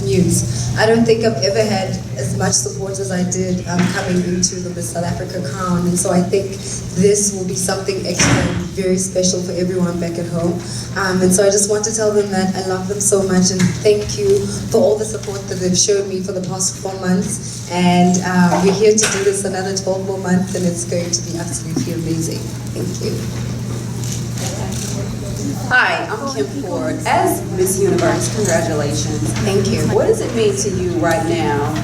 news. I don't think I've ever had as much support as I did coming into the Miss South Africa crown, and so I think this will be something extra and very special for everyone back at home. And so I just want to tell them that I love them so much and thank you for all the support that they've shown me for the past 4 months. And we're here to do this another 12 more months, and it's going to be absolutely amazing. Thank you. Hi, I'm Kim Ford. As Miss Universe, congratulations. Thank you. What does it mean to you right now,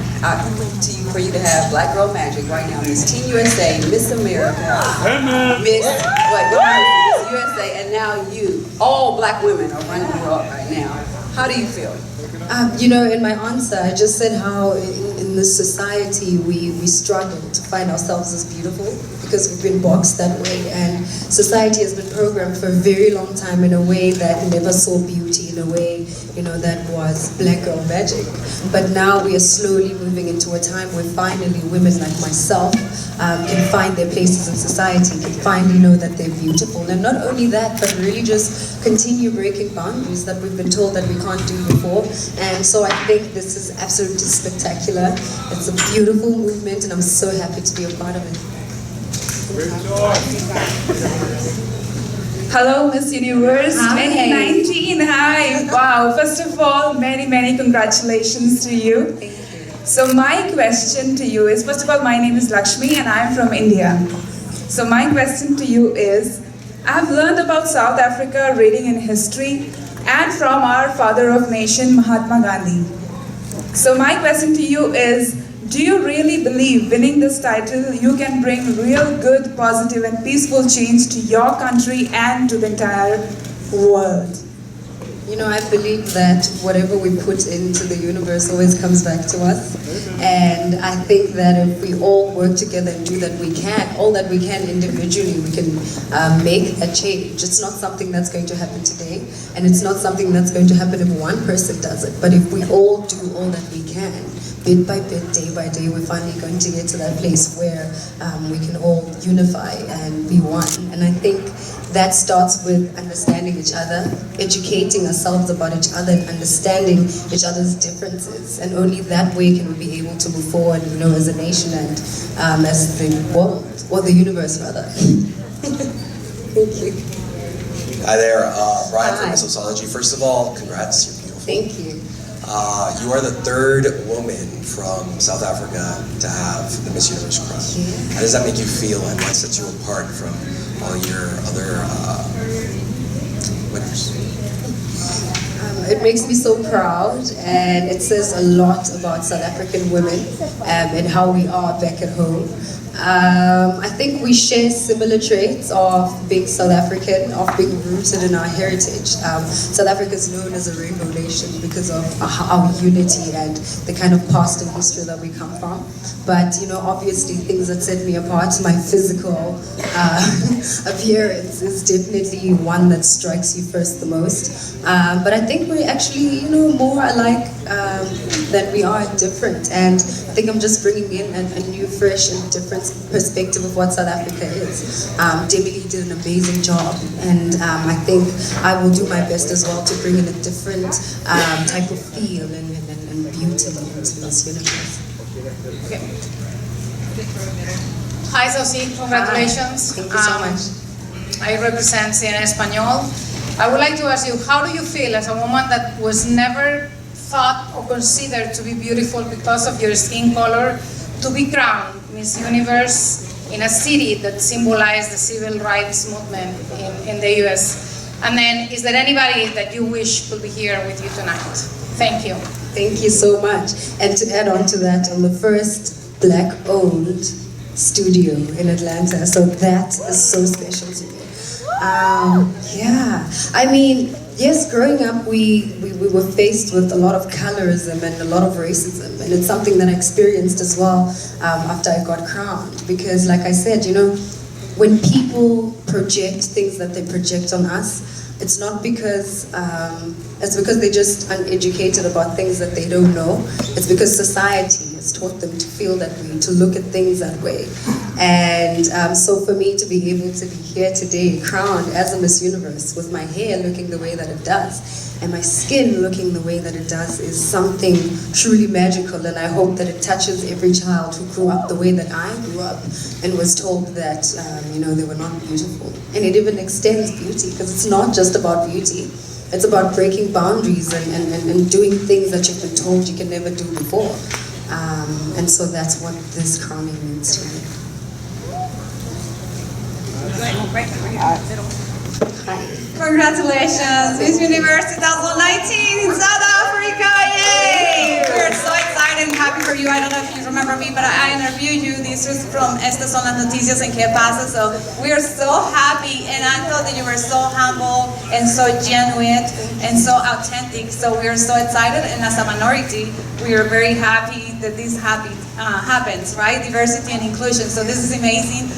for you to have Black Girl Magic right now, Miss Teen USA, Miss America, Miss USA, and now you, all Black women are running the world right now. How do you feel? You know, in my answer, I just said how in this society we struggle to find ourselves as beautiful because we've been boxed that way, and society has been programmed for a very long time in a way that never saw beauty, in a way, you know, that was Black Girl Magic. But now we are slowly moving into a time where finally women like myself can find their places in society, can finally know that they're beautiful. And not only that, but really just continue breaking boundaries that we've been told that we can't do before. And so I think this is absolutely spectacular. It's a beautiful movement, and I'm so happy to be a part of it. Hello, Miss Universe 2019. Hi. Wow. First of all, many congratulations to you. Thank you. So my question to you is, first of all, my name is Lakshmi and I'm from India. So my question to you is, I've learned about South Africa reading in history and from our father of nation, Mahatma Gandhi. So my question to you is, do you really believe winning this title you can bring real good, positive and peaceful change to your country and to the entire world? You know, I believe that whatever we put into the universe always comes back to us. And I think that if we all work together and do that all that we can individually, we can make a change. It's not something that's going to happen today, and it's not something that's going to happen if one person does it. But if we all do all that we can, bit by bit, day by day, we're finally going to get to that place where we can all unify and be one. And I think that starts with understanding each other, educating ourselves about each other, and understanding each other's differences. And only that way can we be able to move forward, you know, as a nation and as the world, or the universe rather. Thank you. Hi there, Brian from Sociology. First of all, congrats, you're beautiful. Thank you. You are the third woman from South Africa to have the Miss Universe crown. Yeah. How does that make you feel, and what sets you apart from all your other winners? It makes me so proud, and it says a lot about South African women and how we are back at home. I think we share similar traits of being South African, of being rooted in our heritage. South Africa is known as a rainbow nation because of our unity and the kind of past and history that we come from. But, you know, obviously things that set me apart, my physical appearance is definitely one that strikes you first the most. But I think we're actually, you know, more alike than we are different. And I think I'm just bringing in a new, fresh and different perspective of what South Africa is. Debbie did an amazing job, and I think I will do my best as well to bring in a different type of feel and beauty into this universe. Okay. Hi, Zosi. Congratulations. Hi. Thank you so much. I represent CNN Español. I would like to ask you, how do you feel as a woman that was never thought or considered to be beautiful because of your skin color to be crowned Miss Universe in a city that symbolized the civil rights movement in the US? And then, is there anybody that you wish could be here with you tonight? Thank you. Thank you so much. And to add on to that, I'm the first Black-owned studio in Atlanta, so that is so special to me. Yeah, I mean, yes, growing up, we were faced with a lot of colorism and a lot of racism, and it's something that I experienced as well after I got crowned. Because, like I said, you know, when people project things that they project on us, it's not because it's because they're just uneducated about things that they don't know. It's because society has taught them to feel that way, to look at things that way. And so for me to be able to be here today, crowned as a Miss Universe, with my hair looking the way that it does, and my skin looking the way that it does is something truly magical, and I hope that it touches every child who grew up the way that I grew up and was told that they were not beautiful. And it even extends beauty, because it's not just about beauty. It's about breaking boundaries and doing things that you've been told you can never do before. And so that's what this crowning means to me. Congratulations, Miss Universe 2019 in South Africa, yay! We're so excited and happy for you. I don't know if you remember me, but I interviewed you. This was from Estas Son las Noticias en Que Pasa, so we are so happy, and I thought that you were so humble and so genuine and so authentic, so we are so excited, and as a minority, we are very happy that this happens, right? Diversity and inclusion, so this is amazing.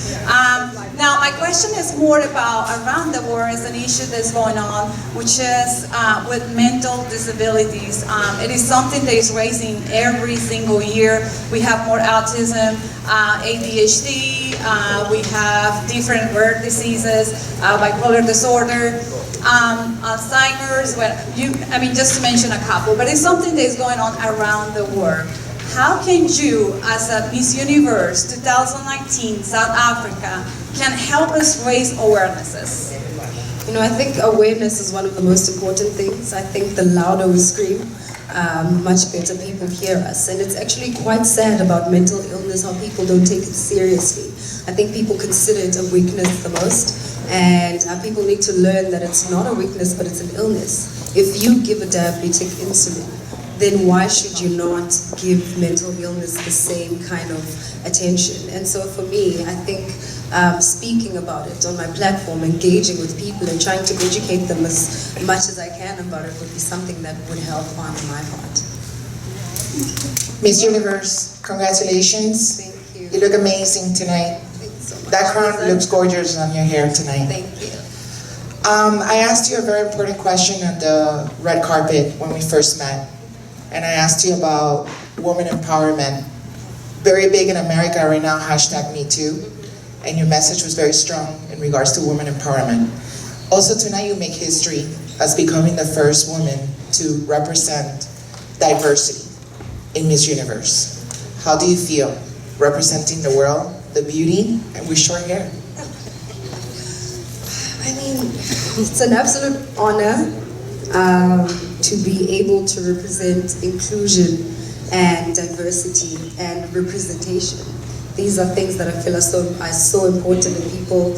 Now, my question is more about around the world is an issue that's going on, which is with mental disabilities. It is something that is raising every single year. We have more autism, ADHD, we have different rare diseases, bipolar disorder, Alzheimer's, just to mention a couple, but it's something that is going on around the world. How can you, as a Miss Universe 2019 South Africa, can help us raise awarenesses? I think awareness is one of the most important things. I think the louder we scream, much better people hear us. And it's actually quite sad about mental illness, how people don't take it seriously. I think people consider it a weakness the most, and people need to learn that it's not a weakness, but it's an illness. If you give a diabetic insulin, then why should you not give mental illness the same kind of attention? And so for me, I think speaking about it on my platform, engaging with people and trying to educate them as much as I can about it would be something that would help on my part. Miss Universe, congratulations. Thank you. You look amazing tonight. Thanks so much. That crown looks gorgeous on your hair tonight. Thank you. I asked you a very important question on the red carpet when we first met. And I asked you about women empowerment. Very big in America right now, #MeToo. And your message was very strong in regards to women empowerment. Also tonight you make history as becoming the first woman to represent diversity in Miss Universe. How do you feel representing the world, the beauty, and with short hair? I mean, it's an absolute honor to be able to represent inclusion and diversity and representation. These are things that I feel are so important, and people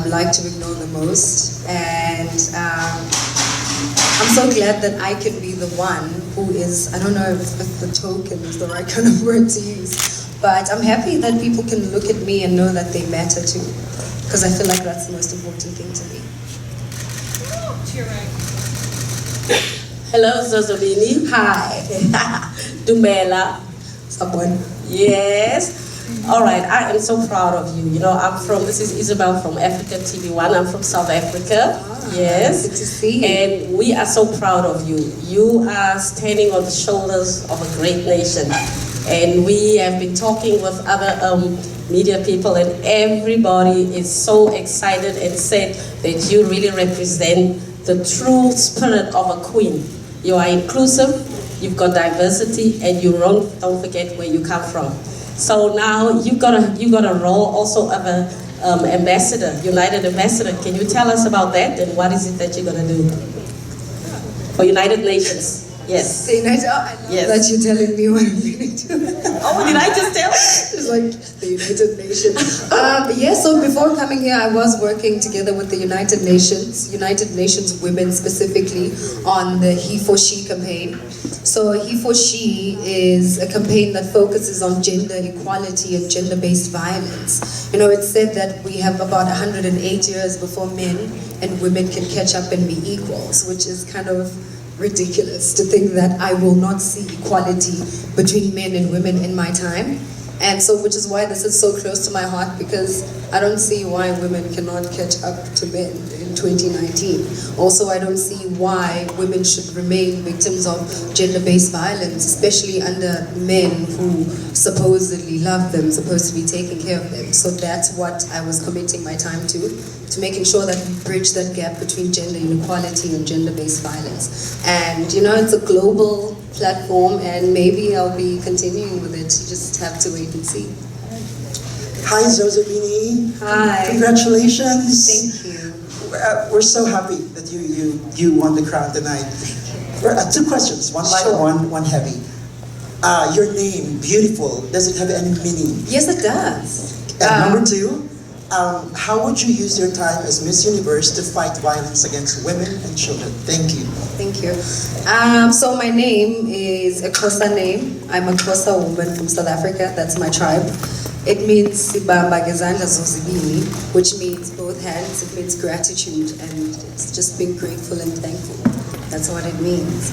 like to ignore the most. And I'm so glad that I can be the one who is, I don't know if the token is the right kind of word to use, but I'm happy that people can look at me and know that they matter too, because I feel like that's the most important thing to me. Hello, Zozibini. Hi. Dumela. Someone. Yes. All right, I am so proud of you. This is Isabel from Africa TV1. I'm from South Africa. Yes. Good to see you. And we are so proud of you. You are standing on the shoulders of a great nation. And we have been talking with other media people, and everybody is so excited and said that you really represent the true spirit of a queen. You are inclusive, you've got diversity, and you don't forget where you come from. So now you got a role also of an ambassador, United Ambassador. Can you tell us about that, and what is it that you're going to do for United Nations? Yes. I love that you're telling me what I'm going to do. Oh, did I just tell? It's like the United Nations. So before coming here, I was working together with the United Nations women specifically, on the He for She campaign. So He for She is a campaign that focuses on gender equality and gender-based violence. It's said that we have about 108 years before men and women can catch up and be equals, which is kind of ridiculous to think that I will not see equality between men and women in my time. And so, which is why this is so close to my heart, because I don't see why women cannot catch up to men in 2019. Also, I don't see why women should remain victims of gender-based violence, especially under men who supposedly love them, supposed to be taking care of them. So that's what I was committing my time to making sure that we bridge that gap between gender inequality and gender-based violence. And you know, it's a global platform, and maybe I'll be continuing with it. You just have to wait and see. Hi, Zozibini. Hi. Congratulations. Thank you. We're so happy that you won the crown tonight. Two questions, one light, Sure. one heavy. Your name, beautiful, does it have any meaning? Yes, it does. And number two, how would you use your time as Miss Universe to fight violence against women and children? Thank you. Thank you. So my name is a Xhosa name. I'm a Xhosa woman from South Africa. That's my tribe. It means Sibamba Gezandla Zozibini, which means both hands. It means gratitude, and it's just being grateful and thankful. That's what it means.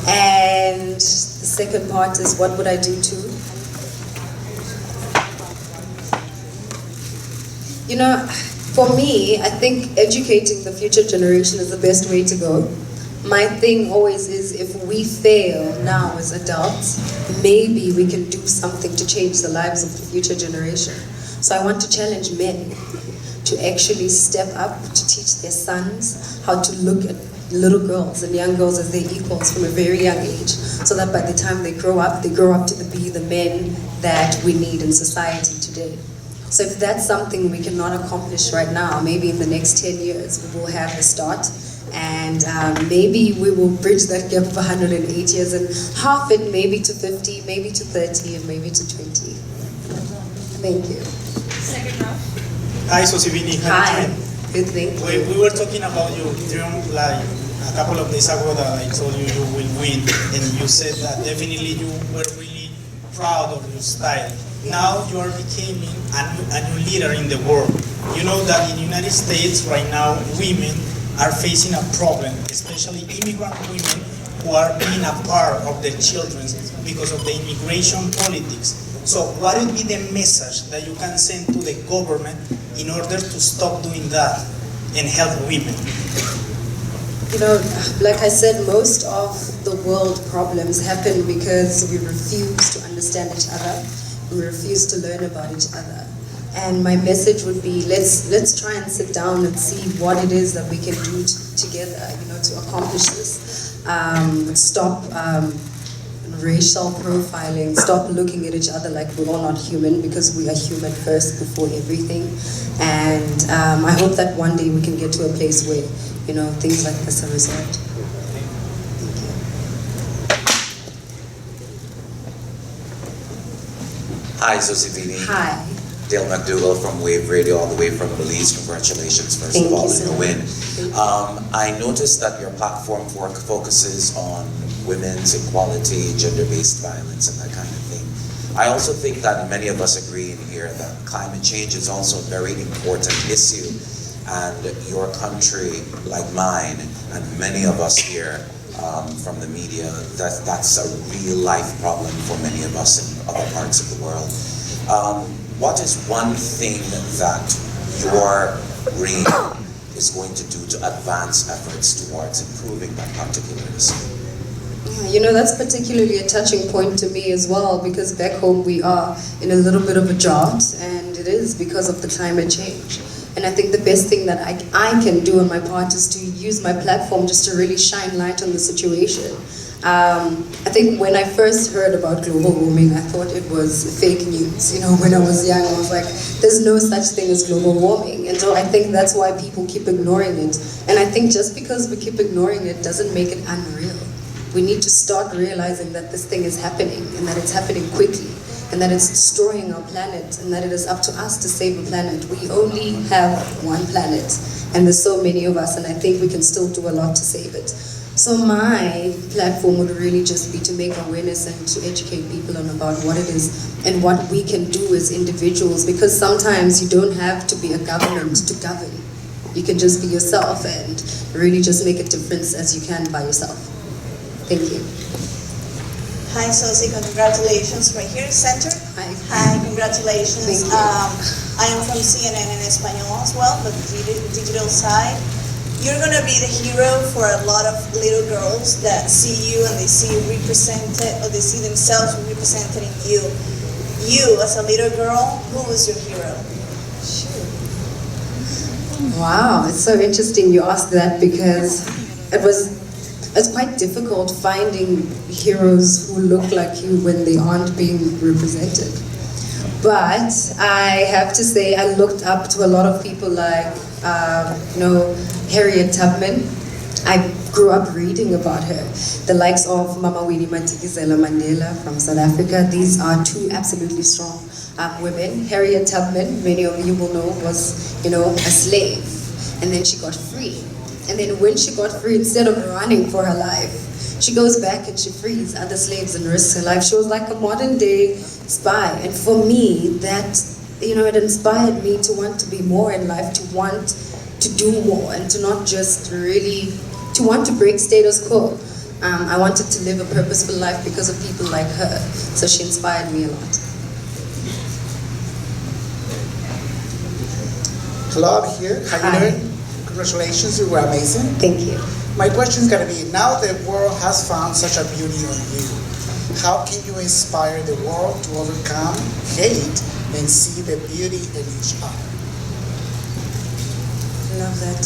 And the second part is, what would I do too? You know, for me, I think educating the future generation is the best way to go. My thing always is, if we fail now as adults, maybe we can do something to change the lives of the future generation. So I want to challenge men to actually step up, to teach their sons how to look at little girls and young girls as their equals from a very young age, so that by the time they grow up to be the men that we need in society today. So if that's something we cannot accomplish right now, maybe in the next 10 years we will have a start, and maybe we will bridge that gap of 108 years and half it maybe to 50, maybe to 30, and maybe to 20. Thank you. Second round. Hi, Zozibini. Hi. Good, thank you. We were talking about your dream, like a couple of days ago, that I told you you will win, and you said that definitely you were really proud of your style. Now you are becoming a new leader in the world. You know that in the United States right now, women are facing a problem, especially immigrant women who are being a part of their children because of the immigration politics. So what would be the message that you can send to the government in order to stop doing that and help women? You know, like I said, most of the world problems happen because we refuse to understand each other. We refuse to learn about each other. And my message would be, let's try and sit down and see what it is that we can do together, you know, to accomplish this. Stop racial profiling, stop looking at each other like we're all not human, because we are human first before everything. And I hope that one day we can get to a place where, you know, things like this are resolved. Hi, Zozibini. Hi. Dale McDougall from Wave Radio, all the way from Belize. Congratulations, first of all, on your win. I noticed that your platform focuses on women's equality, gender-based violence, and that kind of thing. I also think that many of us agree in here that climate change is also a very important issue, and your country, like mine, and many of us here from the media, that's a real-life problem for many of us in other parts of the world. What is one thing that your reign is going to do to advance efforts towards improving that particular issue? You know, that's particularly a touching point to me as well, because back home we are in a little bit of a drought, and it is because of the climate change. And I think the best thing that I can do on my part is to use my platform just to really shine light on the situation. I think when I first heard about global warming, I thought it was fake news. You know, when I was young, I was like, there's no such thing as global warming. And so I think that's why people keep ignoring it. And I think just because we keep ignoring it doesn't make it unreal. We need to start realizing that this thing is happening, and that it's happening quickly, and that it's destroying our planet, and that it is up to us to save the planet. We only have one planet, and there's so many of us, and I think we can still do a lot to save it. So my platform would really just be to make awareness and to educate people on about what it is and what we can do as individuals, because sometimes you don't have to be a government to govern. You can just be yourself and really just make a difference as you can by yourself. Thank you. Hi, Sozi, congratulations. Right here, center. Hi. Hi, congratulations. Thank you. I am from CNN in Espanol as well, but the digital side. you're gonna be the hero for a lot of little girls that see you and they see you represented, or they see themselves represented in you. You, as a little girl, who was your hero? Wow, it's so interesting you asked that, because it's quite difficult finding heroes who look like you when they aren't being represented. But I have to say I looked up to a lot of people like, Harriet Tubman. I grew up reading about her. The likes of Mama Winnie Madikizela Mandela from South Africa. These are two absolutely strong women. Harriet Tubman, many of you will know, was, a slave. And then she got free. And then when she got free, instead of running for her life, she goes back and she frees other slaves and risks her life. She was like a modern day spy. And for me, that, it inspired me to want to be more in life, to want to do more, and to not just really, to want to break status quo. I wanted to live a purposeful life because of people like her. So she inspired me a lot. Claude here, how you doing? Congratulations, you were amazing. Thank you. My question is going to be, now the world has found such a beauty on you, how can you inspire the world to overcome hate and see the beauty in each other? Love that.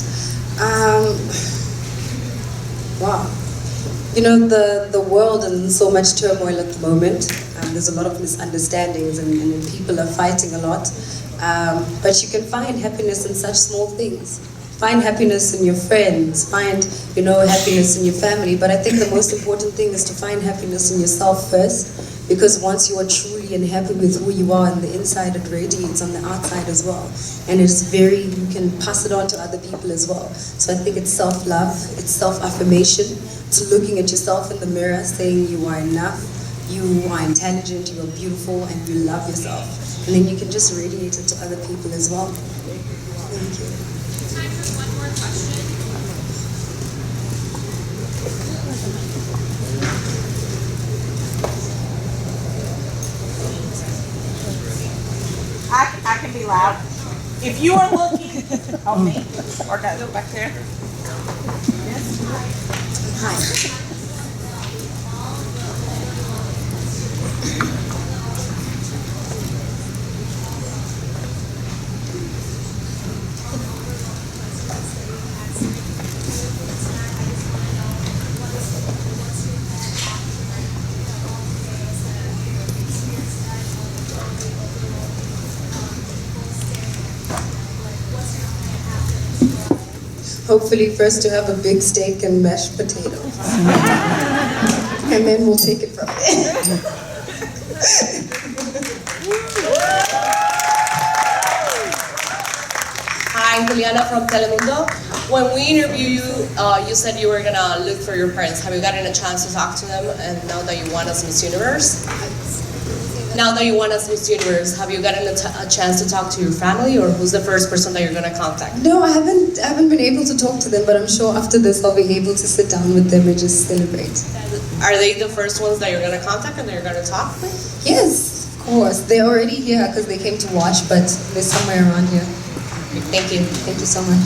Wow. The world is in so much turmoil at the moment. There's a lot of misunderstandings and people are fighting a lot. But you can find happiness in such small things. Find happiness in your friends, find, happiness in your family. But I think the most important thing is to find happiness in yourself first, because once you are truly and happy with who you are on the inside, it radiates on the outside as well. And you can pass it on to other people as well. So I think it's self-love, it's self-affirmation, it's looking at yourself in the mirror, saying you are enough, you are intelligent, you are beautiful, and you love yourself. And then you can just radiate it to other people as well. Thank you. Time for one more question. I can be loud. If you are looking, on me, or no, back there. Hi. Hopefully first to have a big steak and mashed potatoes. And then we'll take it from there. Hi, Juliana from Telemundo. When we interviewed you, you said you were gonna look for your parents. Have you gotten a chance to talk to them? And now that you won as Miss Universe? Now that you won as Miss Universe, have you gotten a chance to talk to your family, or who's the first person that you're gonna contact? No, I haven't been able to talk to them, but I'm sure after this I'll be able to sit down with them and just celebrate. Are they the first ones that you're gonna contact and that you're gonna talk with? Yes, of course. They're already here because they came to watch, but they're somewhere around here. Thank you. Thank you so much.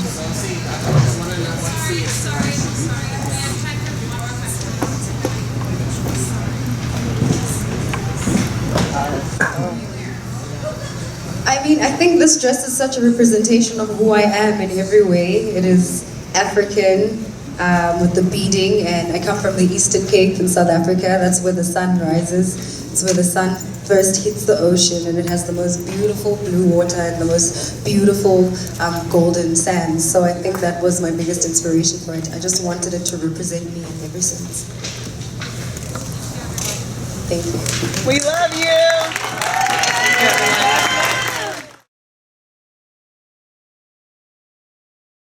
I think this dress is such a representation of who I am in every way. It is African with the beading, and I come from the Eastern Cape in South Africa. That's where the sun rises. It's where the sun first hits the ocean, and it has the most beautiful blue water and the most beautiful golden sands. So I think that was my biggest inspiration for it. I just wanted it to represent me in every sense. Thank you. We love you.